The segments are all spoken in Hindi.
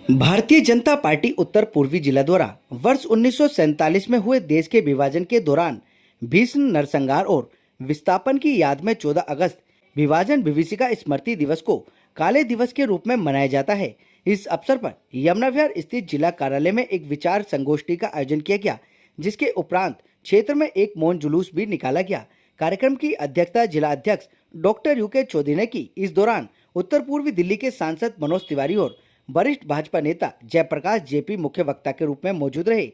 भारतीय जनता पार्टी उत्तर पूर्वी जिला द्वारा वर्ष 1947 में हुए देश के विभाजन के दौरान भीषण नरसंहार और विस्थापन की याद में 14 अगस्त विभाजन विभीषिका स्मृति दिवस को काले दिवस के रूप में मनाया जाता है। इस अवसर पर यमुना विहार स्थित जिला कार्यालय में एक विचार संगोष्ठी का आयोजन किया गया, जिसके उपरांत क्षेत्र में एक मौन जुलूस भी निकाला गया। कार्यक्रम की अध्यक्षता जिला अध्यक्ष डॉक्टर यूके चौधरी ने की। इस दौरान उत्तर पूर्वी दिल्ली के सांसद मनोज तिवारी और वरिष्ठ भाजपा नेता जयप्रकाश जेपी मुख्य वक्ता के रूप में मौजूद रहे।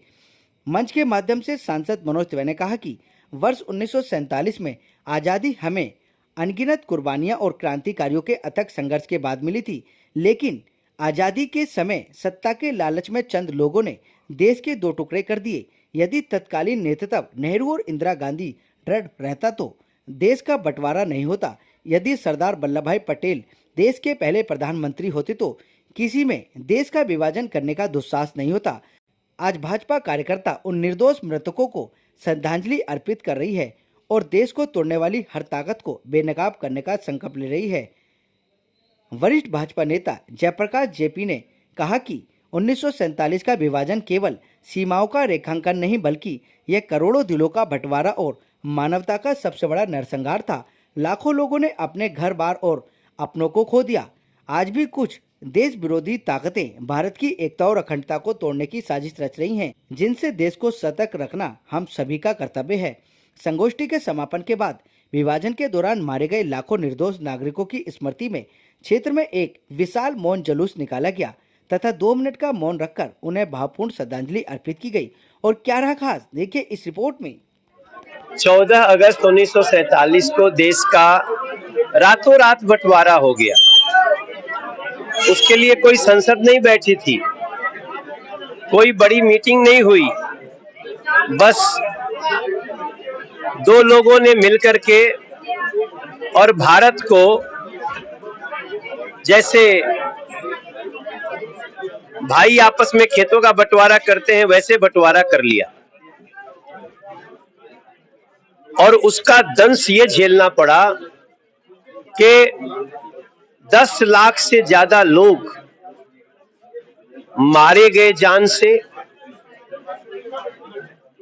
मंच के माध्यम से सांसद मनोज तिवारी ने कहा कि वर्ष 1947 में आज़ादी हमें अनगिनत कुर्बानियां और क्रांतिकारियों के अथक संघर्ष के बाद मिली थी, लेकिन आज़ादी के समय सत्ता के लालच में चंद लोगों ने देश के दो टुकड़े कर दिए। यदि तत्कालीन नेतृत्व नेहरू और इंदिरा गांधी दृढ़ रहता तो देश का बंटवारा नहीं होता। यदि सरदार वल्लभ भाई पटेल देश के पहले प्रधानमंत्री होते तो किसी में देश का विभाजन करने का दुस्साहस नहीं होता। आज भाजपा कार्यकर्ता उन निर्दोष मृतकों को श्रद्धांजलि अर्पित कर रही है और देश को तोड़ने वाली हर ताकत को बेनकाब करने का संकल्प ले रही है। वरिष्ठ भाजपा नेता जयप्रकाश जेपी ने कहा कि 1947 का विभाजन केवल सीमाओं का रेखांकन नहीं, बल्कि यह करोड़ों दिलों का बंटवारा और मानवता का सबसे बड़ा नरसंहार था। लाखों लोगों ने अपने घर बार और अपनों को खो दिया। आज भी कुछ देश विरोधी ताकतें भारत की एकता और अखंडता को तोड़ने की साजिश रच रही हैं, जिनसे देश को सतर्क रखना हम सभी का कर्तव्य है। संगोष्ठी के समापन के बाद विभाजन के दौरान मारे गए लाखों निर्दोष नागरिकों की स्मृति में क्षेत्र में एक विशाल मौन जुलूस निकाला गया तथा 2 मिनट का मौन रखकर उन्हें भावपूर्ण श्रद्धांजलि अर्पित की गई। और क्या रहा खास, देखिए इस रिपोर्ट में। 14 अगस्त 1947 को देश का रातों रात बंटवारा हो गया। उसके लिए कोई संसद नहीं बैठी थी, कोई बड़ी मीटिंग नहीं हुई, बस 2 लोगों ने मिलकर के और भारत को जैसे भाई आपस में खेतों का बंटवारा करते हैं वैसे बंटवारा कर लिया। और उसका दंश ये झेलना पड़ा कि 10 लाख से ज्यादा लोग मारे गए जान से,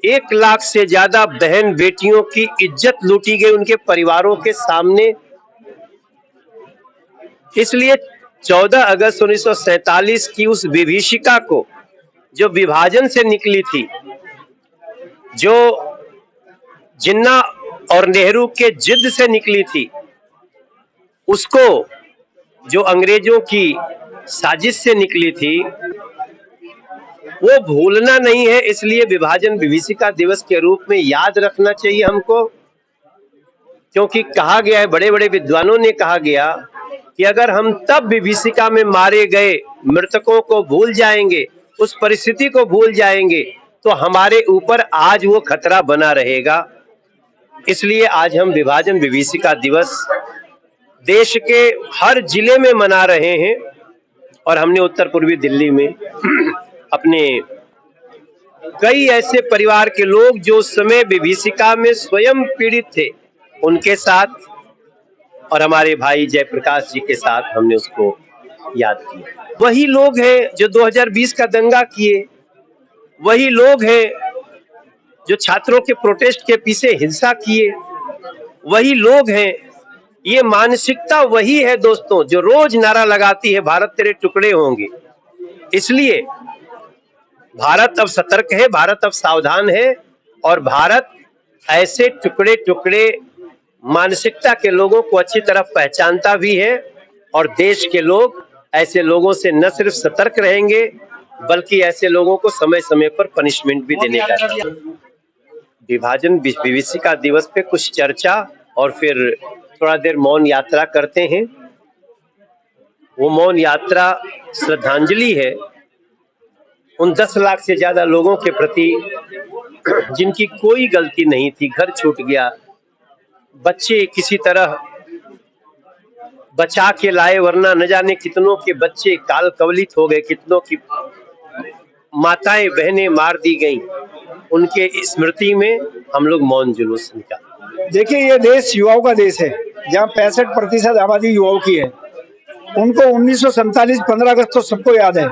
1 लाख से ज्यादा बहन बेटियों की इज्जत लूटी गई उनके परिवारों के सामने। इसलिए 14 अगस्त 1947 की उस विभीषिका को, जो विभाजन से निकली थी, जो जिन्ना और नेहरू के जिद से निकली थी, उसको जो अंग्रेजों की साजिश से निकली थी, वो भूलना नहीं है। इसलिए विभाजन विभीषिका दिवस के रूप में याद रखना चाहिए हमको, क्योंकि कहा गया है, बड़े बड़े विद्वानों ने कहा गया कि अगर हम तब विभीषिका में मारे गए मृतकों को भूल जाएंगे, उस परिस्थिति को भूल जाएंगे, तो हमारे ऊपर आज वो खतरा बना रहेगा। इसलिए आज हम विभाजन विभीषिका दिवस देश के हर जिले में मना रहे हैं। और हमने उत्तर पूर्वी दिल्ली में अपने कई ऐसे परिवार के लोग जो उस समय विभीषिका में स्वयं पीड़ित थे, उनके साथ और हमारे भाई जयप्रकाश जी के साथ हमने उसको याद किया। वही लोग हैं जो 2020 का दंगा किए, वही लोग हैं जो छात्रों के प्रोटेस्ट के पीछे हिंसा किए, वही लोग हैं। ये मानसिकता वही है दोस्तों जो रोज नारा लगाती है, भारत तेरे टुकड़े होंगे। इसलिए भारत अब सतर्क है, भारत अब सावधान है, और भारत ऐसे टुकड़े टुकड़े मानसिकता के लोगों को अच्छी तरह पहचानता भी है। और देश के लोग ऐसे लोगों से न सिर्फ सतर्क रहेंगे, बल्कि ऐसे लोगों को समय समय पर पनिशमेंट भी देने का। विभाजन विभीषिका दिवस पे कुछ चर्चा और फिर थोड़ा देर मौन यात्रा करते हैं। वो मौन यात्रा श्रद्धांजलि है उन 10 लाख से ज्यादा लोगों के प्रति जिनकी कोई गलती नहीं थी, घर छूट गया, बच्चे किसी तरह बचा के लाए, वरना न जाने कितनों के बच्चे काल कवलित हो गए, कितनों की माताएं बहनें मार दी गईं। उनके स्मृति में हम लोग मौन जुलूस निकाले। देखिए, ये देश युवाओं का देश है, जहाँ 65% आबादी युवाओं की है। उनको 1947 15 अगस्त तो सबको याद है,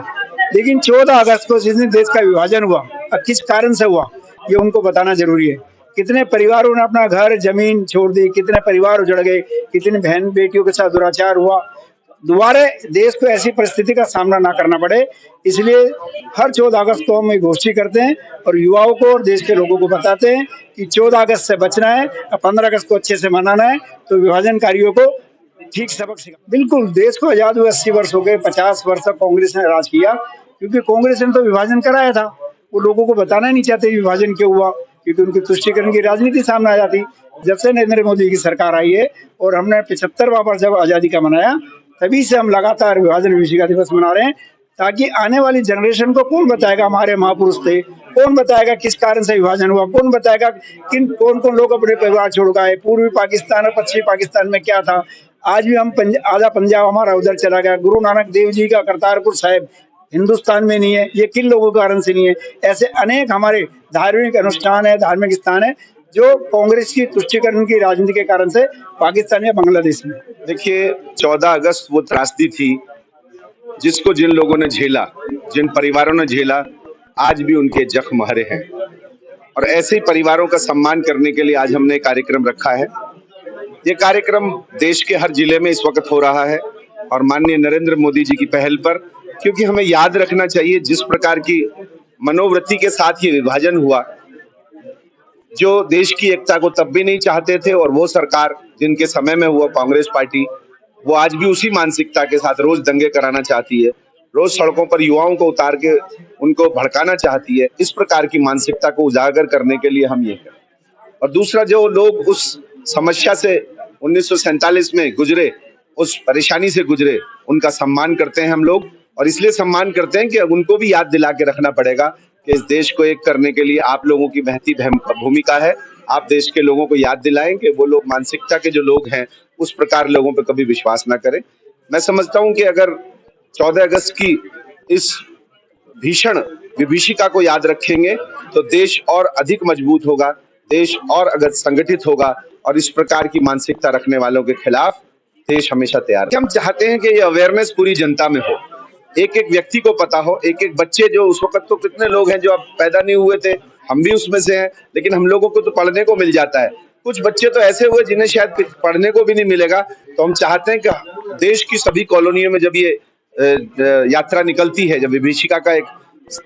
लेकिन 14 अगस्त को जिस दिन देश का विभाजन हुआ, अब किस कारण से हुआ ये उनको बताना जरूरी है। कितने परिवारों ने अपना घर जमीन छोड़ दी, कितने परिवार उजड़ गए, कितनी बहन बेटियों के साथ दुराचार हुआ। दोबारा देश को ऐसी परिस्थिति का सामना ना करना पड़े, इसलिए हर 14 अगस्त को हम एक गोष्ठी करते हैं और युवाओं को और देश के लोगों को बताते हैं कि 14 अगस्त से बचना है, 15 अगस्त को अच्छे से मनाना है, तो विभाजनकारियों को ठीक सबक सिखा। बिल्कुल, देश को आजाद हुए 80 वर्ष हो गए, 50 वर्ष तक कांग्रेस ने राज किया, क्योंकि कांग्रेस ने तो विभाजन कराया था। वो लोगों को बताना नहीं चाहते विभाजन क्यों हुआ, क्योंकि उनकी तुष्टीकरण की राजनीति सामने आ जाती। जब से नरेंद्र मोदी की सरकार आई है और हमने 75वां वर्ष जब आजादी का मनाया, तभी से हम लगातार विभाजन विभीषिका दिवस मना रहे हैं, ताकि आने वाली जनरेशन को कौन बताएगा हमारे महापुरुष थे, कौन बताएगा किस कारण से विभाजन हुआ, कौन बताएगा कौन कौन लोग अपने परिवार छोड़ गए, पूर्वी पाकिस्तान और पश्चिमी पाकिस्तान में क्या था। आज भी हम आधा पंजाब हमारा उधर चला गया। गुरु नानक देव जी का करतारपुर साहिब हिंदुस्तान में नहीं है, ये किन लोगों के कारण से नहीं है। ऐसे अनेक हमारे धार्मिक अनुष्ठान है, धार्मिक स्थान है, जो कांग्रेस की तुष्टीकरण की राजनीति के कारण से पाकिस्तान या बांग्लादेश में। देखिए, 14 अगस्त वो त्रासदी थी जिसको जिन लोगों ने झेला, जिन परिवारों ने झेला, आज भी उनके जख्म हरे हैं। और ऐसे ही परिवारों का सम्मान करने के लिए आज हमने कार्यक्रम रखा है। ये कार्यक्रम देश के हर जिले में इस वक्त हो रहा है और माननीय नरेंद्र मोदी जी की पहल पर, क्योंकि हमें याद रखना चाहिए जिस प्रकार की मनोवृत्ति के साथ ये विभाजन हुआ, जो देश की एकता को तब भी नहीं चाहते थे, और वो सरकार जिनके समय में हुआ कांग्रेस पार्टी, वो आज भी उसी मानसिकता के साथ रोज दंगे कराना चाहती है, रोज सड़कों पर युवाओं को उतार के उनको भड़काना चाहती है। इस प्रकार की मानसिकता को उजागर करने के लिए हम ये करें। और दूसरा, जो लोग उस समस्या से 1947 में गुजरे, उस परेशानी से गुजरे, उनका सम्मान करते हैं हम लोग। और इसलिए सम्मान करते हैं कि उनको भी याद दिला के रखना पड़ेगा कि इस देश को एक करने के लिए आप लोगों की महती भूमिका है। आप देश के लोगों को याद दिलाएं कि वो लोग, मानसिकता के जो लोग हैं, उस प्रकार लोगों पर कभी विश्वास ना करें। मैं समझता हूं कि अगर 14 अगस्त की इस भीषण विभीषिका को याद रखेंगे तो देश और अधिक मजबूत होगा, देश और अगर संगठित होगा, और इस प्रकार की मानसिकता रखने वालों के खिलाफ देश हमेशा तैयार है। हम चाहते हैं कि ये अवेयरनेस पूरी जनता में हो, एक एक व्यक्ति को पता हो, एक एक बच्चे, जो उस वक्त तो कितने लोग हैं जो अब पैदा नहीं हुए थे, हम भी उसमें से हैं, लेकिन हम लोगों को तो पढ़ने को मिल जाता है। कुछ बच्चे तो ऐसे हुए जिन्हें शायद पढ़ने को भी नहीं मिलेगा। तो हम चाहते हैं कि देश की सभी कॉलोनियों में जब ये यात्रा निकलती है, जब विभीषिका का एक,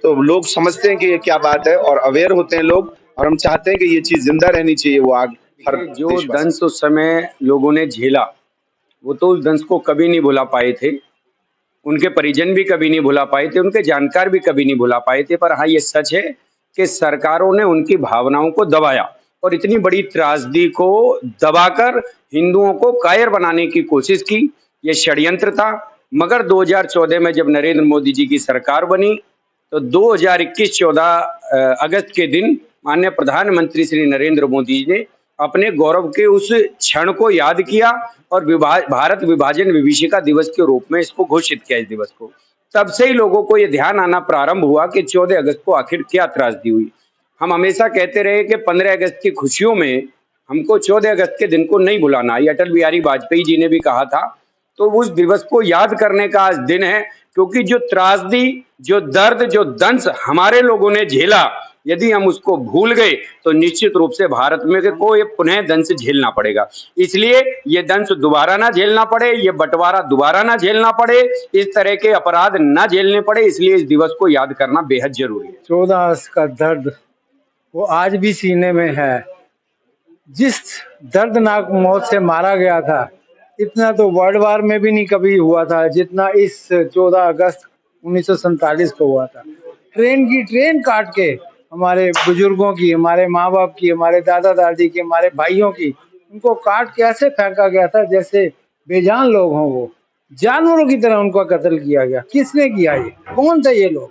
तो लोग समझते हैं कि ये क्या बात है और अवेयर होते हैं लोग। और हम चाहते हैं कि ये चीज जिंदा रहनी चाहिए। वो आग हर जो दंश उस समय लोगों ने झेला, वो तो उस दंश को कभी नहीं भुला पाए थे, उनके परिजन भी कभी नहीं भुला पाए थे, उनके जानकार भी कभी नहीं भुला पाए थे। पर हाँ, ये सच है कि सरकारों ने उनकी भावनाओं को दबाया और इतनी बड़ी त्रासदी को दबाकर हिंदुओं को कायर बनाने की कोशिश की। ये षड्यंत्र था। मगर 2014 में जब नरेंद्र मोदी जी की सरकार बनी, तो 2021 14 अगस्त के दिन माननीय प्रधानमंत्री श्री नरेंद्र मोदी जी ने अपने गौरव के उस क्षण को याद किया और भारत विभाजन विभीषिका दिवस के रूप में इसको घोषित किया। इस दिवस को तब से ही लोगों को ये ध्यान आना प्रारंभ हुआ कि 14 अगस्त को आखिर क्या त्रासदी हुई। हम हमेशा कहते रहे कि 15 अगस्त की खुशियों में हमको 14 अगस्त के दिन को नहीं भुलाना। ये अटल बिहारी वाजपेयी जी ने भी कहा था। तो उस दिवस को याद करने का आज दिन है, क्योंकि जो त्रासदी, जो दर्द, जो दंश हमारे लोगों ने झेला, यदि हम उसको भूल गए तो निश्चित रूप से भारत में को ये पुनः दंश झेलना पड़ेगा। इसलिए ये दंश दोबारा ना झेलना पड़े, ये बंटवारा दोबारा ना झेलना पड़े, इस तरह के अपराध ना झेलने पड़े, इसलिए इस दिवस को याद करना बेहद जरूरी है। 14 अगस्त का दर्द वो आज भी सीने में है। जिस दर्दनाक मौत से मारा गया था, इतना तो वर्ल्ड वार में भी नहीं कभी हुआ था जितना इस 14 अगस्त 1947 को हुआ था। ट्रेन की ट्रेन काट के हमारे बुजुर्गों की, हमारे माँ बाप की, हमारे दादा दादी की, हमारे भाइयों की, उनको काट के ऐसे फेंका गया था जैसे बेजान लोग हों। वो जानवरों की तरह उनका कत्ल किया गया। किसने किया? ये कौन थे ये लोग?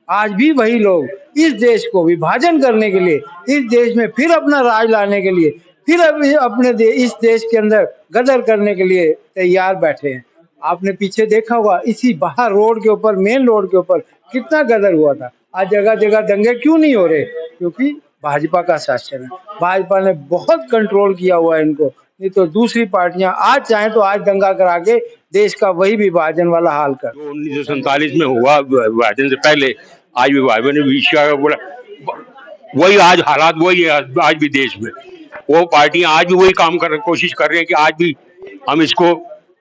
आज भी वही लोग इस देश को विभाजन करने के लिए, इस देश में फिर अपना राज लाने के लिए, फिर अपने इस देश के अंदर गदर करने के लिए तैयार बैठे हैं। आपने पीछे देखा होगा, इसी बाहर रोड के ऊपर, मेन रोड के ऊपर कितना गदर हुआ था। आज जगह जगह दंगे क्यों नहीं हो रहे? क्योंकि भाजपा का शासन है। भाजपा ने बहुत कंट्रोल किया हुआ है इनको। नहीं तो दूसरी पार्टियां आज चाहें तो आज दंगा करा के देश का वही विभाजन वाला हाल कर। जो 1947 में हुआ विभाजन से पहले, आज विभाजन विभीषिका का बोला, वही आज हालात वही है आज भी देश में। वो पार्टियां आज भी वही काम कोशिश कर रही हैं कि आज भी हम इसको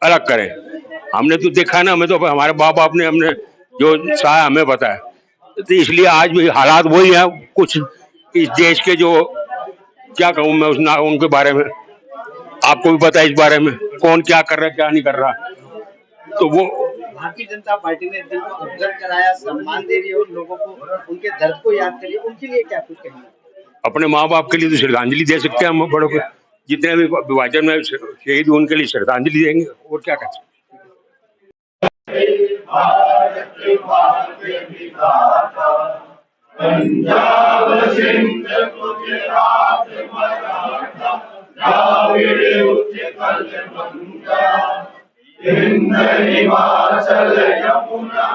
अलग करें। हमने तो देखा ना, हमें तो हमारे बाप बाप ने हमने जो सहा हमें बताया, तो इसलिए आज भी हालात वही है। कुछ इस देश के जो क्या कहूँ मैं उनके बारे में, आपको भी पता है इस बारे में कौन क्या कर रहा है क्या नहीं कर रहा। तो वो भारतीय जनता पार्टी ने दिल को अवगत कराया, सम्मान दे रही है और लोगों को उनके दर्द को याद करिए, उनके लिए क्या कुछ कहेंगे? अपने माँ बाप के लिए तो श्रद्धांजलि दे सकते हैं हम बड़ों को, जितने भी विभाजन में शहीद हुए उनके लिए श्रद्धांजलि देंगे और क्या कर सकते। हिंद हिमाचल यमुना